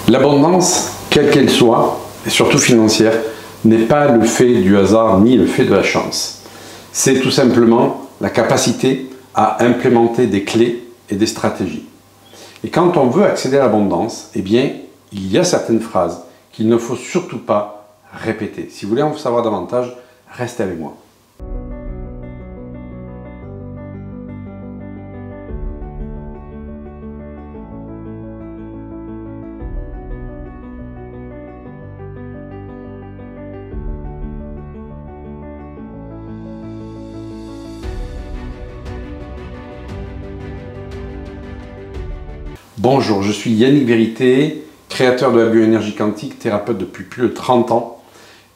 L'abondance, quelle qu'elle soit, et surtout financière, n'est pas le fait du hasard ni le fait de la chance. C'est tout simplement la capacité à implémenter des clés et des stratégies. Et quand on veut accéder à l'abondance, eh bien, il y a certaines phrases qu'il ne faut surtout pas répéter. Si vous voulez en savoir davantage, restez avec moi. Bonjour, je suis Yannick Vérité, créateur de la bioénergie quantique, thérapeute depuis plus de 30 ans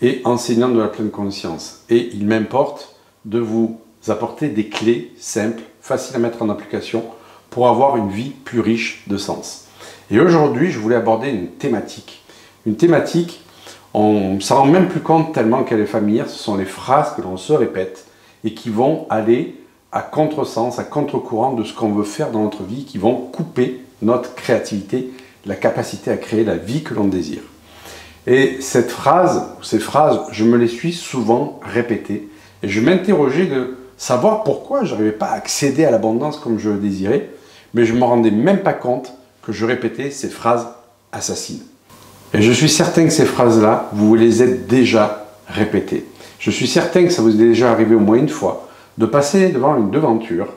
et enseignant de la pleine conscience. Et il m'importe de vous apporter des clés simples, faciles à mettre en application pour avoir une vie plus riche de sens. Et aujourd'hui, je voulais aborder une thématique. Une thématique, on ne s'en rend même plus compte tellement qu'elle est familière, ce sont les phrases que l'on se répète et qui vont aller à contresens, à contre-courant de ce qu'on veut faire dans notre vie, qui vont couper notre créativité, la capacité à créer la vie que l'on désire. Et cette phrase, ou ces phrases, je me les suis souvent répétées et je m'interrogeais de savoir pourquoi je n'arrivais pas à accéder à l'abondance comme je le désirais, mais je ne me rendais même pas compte que je répétais ces phrases assassines. Et je suis certain que ces phrases-là, vous les êtes déjà répétées. Je suis certain que ça vous est déjà arrivé au moins une fois de passer devant une devanture,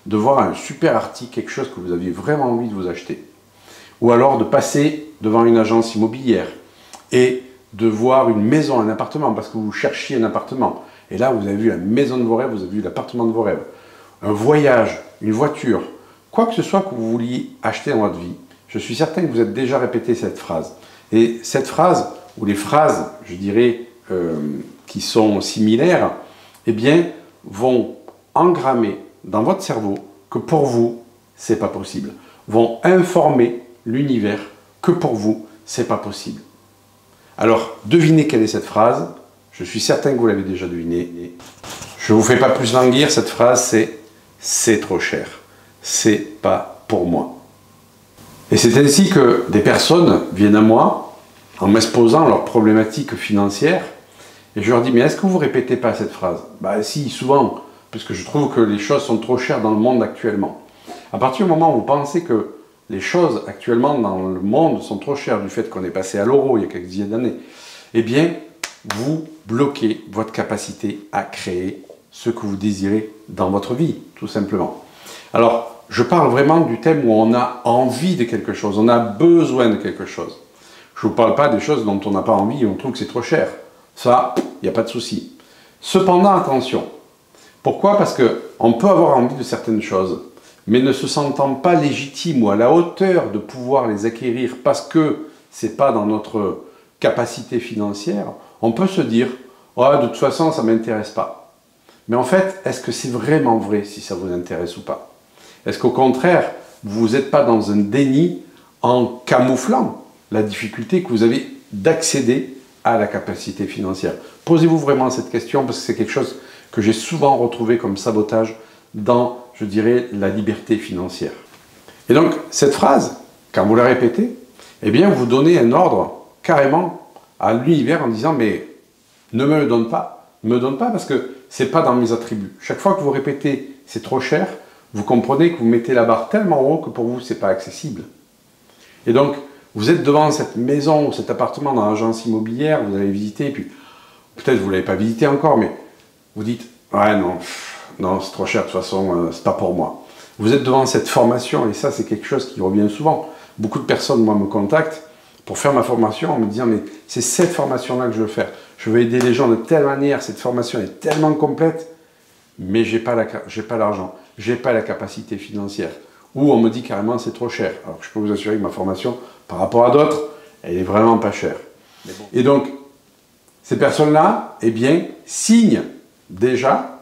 de voir un super article, quelque chose que vous aviez vraiment envie de vous acheter. Ou alors de passer devant une agence immobilière et de voir une maison, un appartement, parce que vous cherchiez un appartement. Et là, vous avez vu la maison de vos rêves, vous avez vu l'appartement de vos rêves. Un voyage, une voiture, quoi que ce soit que vous vouliez acheter dans votre vie, je suis certain que vous avez déjà répété cette phrase. Et cette phrase, ou les phrases, je dirais, qui sont similaires, eh bien, vont engrammer dans votre cerveau que pour vous, c'est pas possible. Vont informer l'univers que pour vous, c'est pas possible. Alors, devinez quelle est cette phrase. Je suis certain que vous l'avez déjà deviné. Je ne vous fais pas plus languir, cette phrase, c'est trop cher. C'est pas pour moi. Et c'est ainsi que des personnes viennent à moi en m'exposant leurs problématiques financières et je leur dis, mais est-ce que vous ne répétez pas cette phrase? Bah si, souvent, puisque je trouve que les choses sont trop chères dans le monde actuellement. À partir du moment où vous pensez que les choses actuellement dans le monde sont trop chères du fait qu'on est passé à l'euro il y a quelques dizaines d'années, eh bien, vous bloquez votre capacité à créer ce que vous désirez dans votre vie, tout simplement. Alors, je parle vraiment du thème où on a envie de quelque chose, on a besoin de quelque chose. Je ne vous parle pas des choses dont on n'a pas envie et on trouve que c'est trop cher. Ça, il n'y a pas de souci. Cependant, attention. Pourquoi? Parce qu'on peut avoir envie de certaines choses, mais ne se sentant pas légitime ou à la hauteur de pouvoir les acquérir parce que ce n'est pas dans notre capacité financière, on peut se dire « Oh, de toute façon, ça ne m'intéresse pas ». Mais en fait, est-ce que c'est vraiment vrai si ça vous intéresse ou pas? Est-ce qu'au contraire, vous n'êtes pas dans un déni en camouflant la difficulté que vous avez d'accéder à la capacité financière? Posez-vous vraiment cette question parce que c'est quelque chose que j'ai souvent retrouvé comme sabotage dans, je dirais, la liberté financière. Et donc, cette phrase, quand vous la répétez, eh bien, vous donnez un ordre carrément à l'univers en disant, mais ne me le donne pas. Ne me donne pas parce que c'est pas dans mes attributs. Chaque fois que vous répétez, c'est trop cher, vous comprenez que vous mettez la barre tellement haut que pour vous, c'est pas accessible. Et donc, vous êtes devant cette maison ou cet appartement dans l'agence immobilière, vous allez visiter, et puis peut-être vous ne l'avez pas visité encore, mais vous dites « Ouais, non, non c'est trop cher, de toute façon, c'est pas pour moi ». Vous êtes devant cette formation, et ça, c'est quelque chose qui revient souvent. Beaucoup de personnes, moi, me contactent pour faire ma formation en me disant « Mais c'est cette formation-là que je veux faire. Je veux aider les gens de telle manière, cette formation est tellement complète, mais j'ai pas l'argent, j'ai pas la capacité financière. » Ou on me dit carrément c'est trop cher. Alors je peux vous assurer que ma formation, par rapport à d'autres, elle est vraiment pas chère. Bon. Et donc, ces personnes-là, eh bien, signent déjà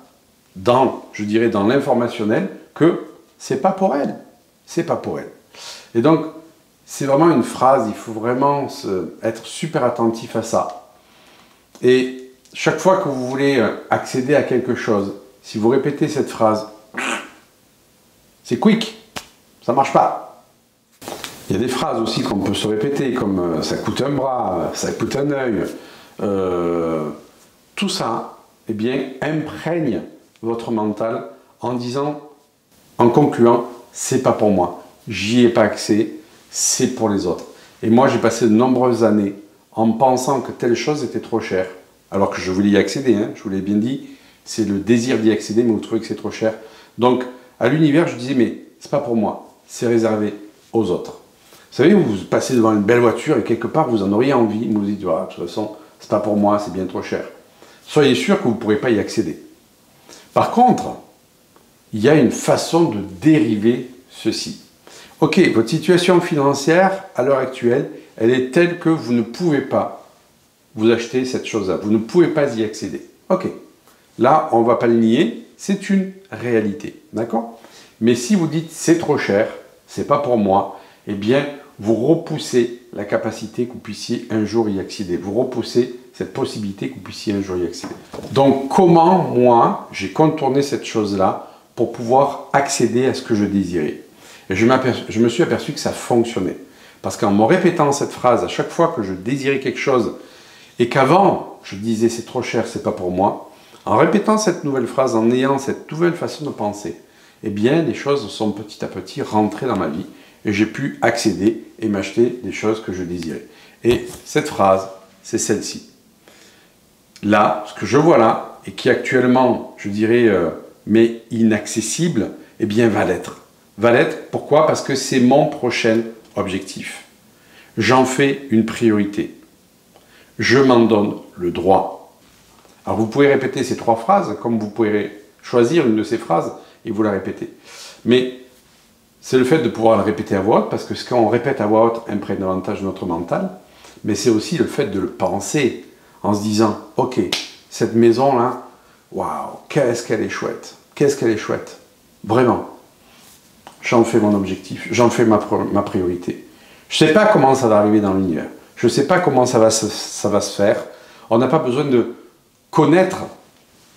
dans, je dirais, dans l'informationnel que c'est pas pour elles. C'est pas pour elles. Et donc, c'est vraiment une phrase, il faut vraiment être super attentif à ça. Et chaque fois que vous voulez accéder à quelque chose, si vous répétez cette phrase, c'est quick. Ça ne marche pas. Il y a des phrases aussi qu'on peut se répéter, comme ça coûte un bras, ça coûte un œil. Tout ça, eh bien, imprègne votre mental en disant, en concluant, c'est pas pour moi, j'y ai pas accès, c'est pour les autres. Et moi, j'ai passé de nombreuses années en pensant que telle chose était trop chère, alors que je voulais y accéder, hein, je vous l'ai bien dit, c'est le désir d'y accéder, mais vous trouvez que c'est trop cher. Donc, à l'univers, je disais, mais c'est pas pour moi, c'est réservé aux autres. Vous savez, vous passez devant une belle voiture et quelque part, vous en auriez envie, vous vous dites, ah, de toute façon, c'est pas pour moi, c'est bien trop cher. Soyez sûr que vous ne pourrez pas y accéder. Par contre, il y a une façon de dériver ceci. Ok, votre situation financière, à l'heure actuelle, elle est telle que vous ne pouvez pas vous acheter cette chose-là. Vous ne pouvez pas y accéder. Ok, là, on ne va pas le nier, c'est une réalité. D'accord? Mais si vous dites, c'est trop cher, c'est pas pour moi, eh bien, vous repoussez la capacité que vous puissiez un jour y accéder. Vous repoussez cette possibilité que vous puissiez un jour y accéder. Donc, comment, moi, j'ai contourné cette chose-là pour pouvoir accéder à ce que je désirais? Et je me suis aperçu que ça fonctionnait. Parce qu'en me répétant cette phrase à chaque fois que je désirais quelque chose, et qu'avant, je disais c'est trop cher, c'est pas pour moi, en répétant cette nouvelle phrase, en ayant cette nouvelle façon de penser, eh bien, les choses sont petit à petit rentrées dans ma vie, et j'ai pu accéder et m'acheter des choses que je désirais. Et cette phrase, c'est celle-ci. Là, ce que je vois là, et qui actuellement, je dirais, mais inaccessible, eh bien, va l'être. Va l'être, pourquoi? Parce que c'est mon prochain objectif. J'en fais une priorité. Je m'en donne le droit. Alors, vous pouvez répéter ces trois phrases, comme vous pouvez choisir une de ces phrases et vous la répétez. Mais c'est le fait de pouvoir la répéter à voix haute, parce que quand on répète à voix haute, imprègne davantage notre mental, mais c'est aussi le fait de le penser en se disant, ok, cette maison-là, waouh, qu'est-ce qu'elle est chouette, qu'est-ce qu'elle est chouette, vraiment. J'en fais mon objectif, j'en fais ma priorité. Je ne sais pas comment ça va arriver dans l'univers, je ne sais pas comment ça va se faire. On n'a pas besoin de connaître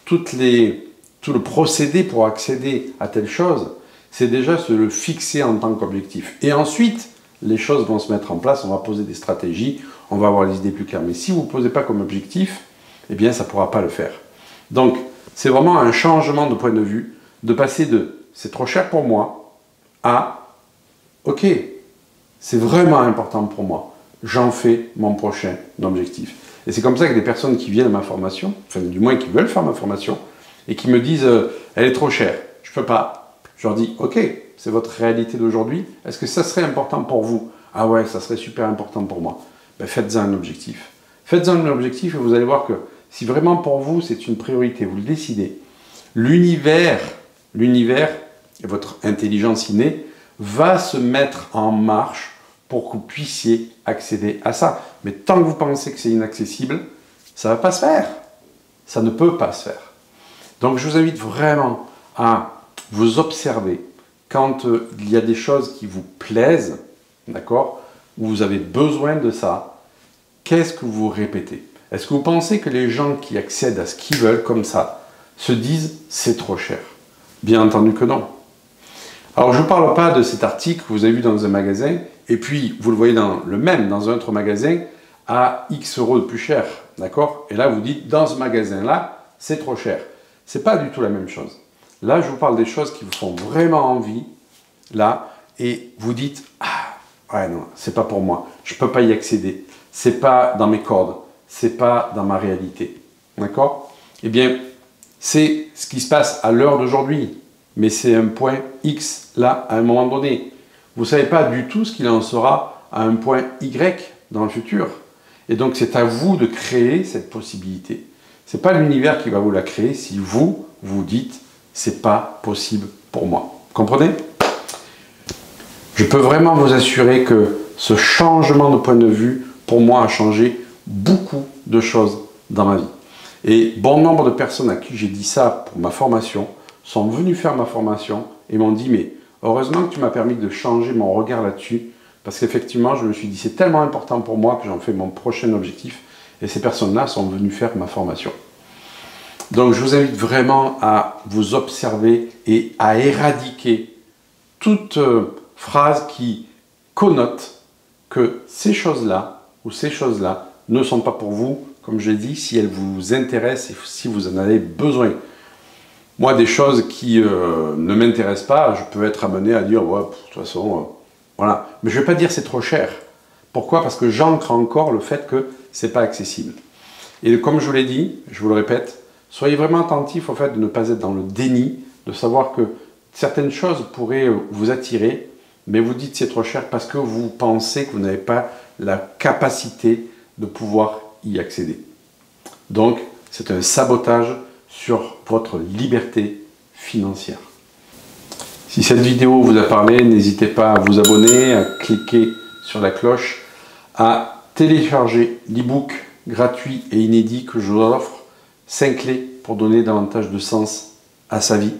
tout le procédé pour accéder à telle chose. C'est déjà se le fixer en tant qu'objectif. Et ensuite, les choses vont se mettre en place, on va poser des stratégies, on va avoir les idées plus claires. Mais si vous ne posez pas comme objectif, eh bien, ça ne pourra pas le faire. Donc, c'est vraiment un changement de point de vue, de passer de « c'est trop cher pour moi » à « ok, c'est vraiment important pour moi, j'en fais mon prochain objectif ». Et c'est comme ça que des personnes qui viennent à ma formation, enfin du moins qui veulent faire ma formation, et qui me disent « elle est trop chère, je ne peux pas ». Je leur dis, ok, c'est votre réalité d'aujourd'hui, est-ce que ça serait important pour vous? Ah ouais, ça serait super important pour moi. Ben, faites-en un objectif. Faites-en un objectif et vous allez voir que si vraiment pour vous c'est une priorité, vous le décidez, l'univers et votre intelligence innée va se mettre en marche pour que vous puissiez accéder à ça. Mais tant que vous pensez que c'est inaccessible, ça ne va pas se faire. Ça ne peut pas se faire. Donc je vous invite vraiment à vous observez quand il y a des choses qui vous plaisent, d'accord, où vous avez besoin de ça, qu'est-ce que vous répétez? Est-ce que vous pensez que les gens qui accèdent à ce qu'ils veulent comme ça se disent c'est trop cher? Bien entendu que non. Alors je ne parle pas de cet article que vous avez vu dans un magasin et puis vous le voyez dans un autre magasin à X euros de plus cher, d'accord? Et là vous dites dans ce magasin-là, c'est trop cher. Ce n'est pas du tout la même chose. Là, je vous parle des choses qui vous font vraiment envie, là, et vous dites, ah, ouais, non, c'est pas pour moi, je peux pas y accéder, c'est pas dans mes cordes, c'est pas dans ma réalité, d'accord? Eh bien, c'est ce qui se passe à l'heure d'aujourd'hui, mais c'est un point X, là, à un moment donné. Vous savez pas du tout ce qu'il en sera à un point Y dans le futur. Et donc, c'est à vous de créer cette possibilité. C'est pas l'univers qui va vous la créer si vous dites, c'est pas possible pour moi. Comprenez? Je peux vraiment vous assurer que ce changement de point de vue, pour moi, a changé beaucoup de choses dans ma vie. Et bon nombre de personnes à qui j'ai dit ça pour ma formation sont venues faire ma formation et m'ont dit, mais heureusement que tu m'as permis de changer mon regard là-dessus, parce qu'effectivement, je me suis dit, c'est tellement important pour moi que j'en fais mon prochain objectif. Et ces personnes-là sont venues faire ma formation. Donc je vous invite vraiment à vous observer et à éradiquer toute phrase qui connote que ces choses-là ou ces choses-là ne sont pas pour vous, comme je l'ai dit, si elles vous intéressent et si vous en avez besoin. Moi, des choses qui ne m'intéressent pas, je peux être amené à dire, ouais, de toute façon, voilà. Mais je ne vais pas dire c'est trop cher. Pourquoi? Parce que j'ancre encore le fait que c'est pas accessible. Et comme je vous l'ai dit, je vous le répète, soyez vraiment attentifs au fait de ne pas être dans le déni, de savoir que certaines choses pourraient vous attirer, mais vous dites c'est trop cher parce que vous pensez que vous n'avez pas la capacité de pouvoir y accéder. Donc, c'est un sabotage sur votre liberté financière. Si cette vidéo vous a parlé, n'hésitez pas à vous abonner, à cliquer sur la cloche, à télécharger l'e-book gratuit et inédit que je vous offre, 5 clés pour donner davantage de sens à sa vie.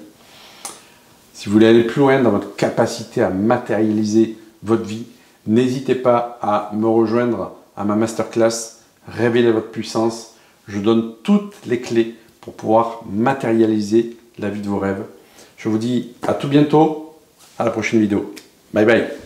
Si vous voulez aller plus loin dans votre capacité à matérialiser votre vie, n'hésitez pas à me rejoindre à ma masterclass Révéler votre puissance. Je donne toutes les clés pour pouvoir matérialiser la vie de vos rêves. Je vous dis à tout bientôt, à la prochaine vidéo. Bye bye.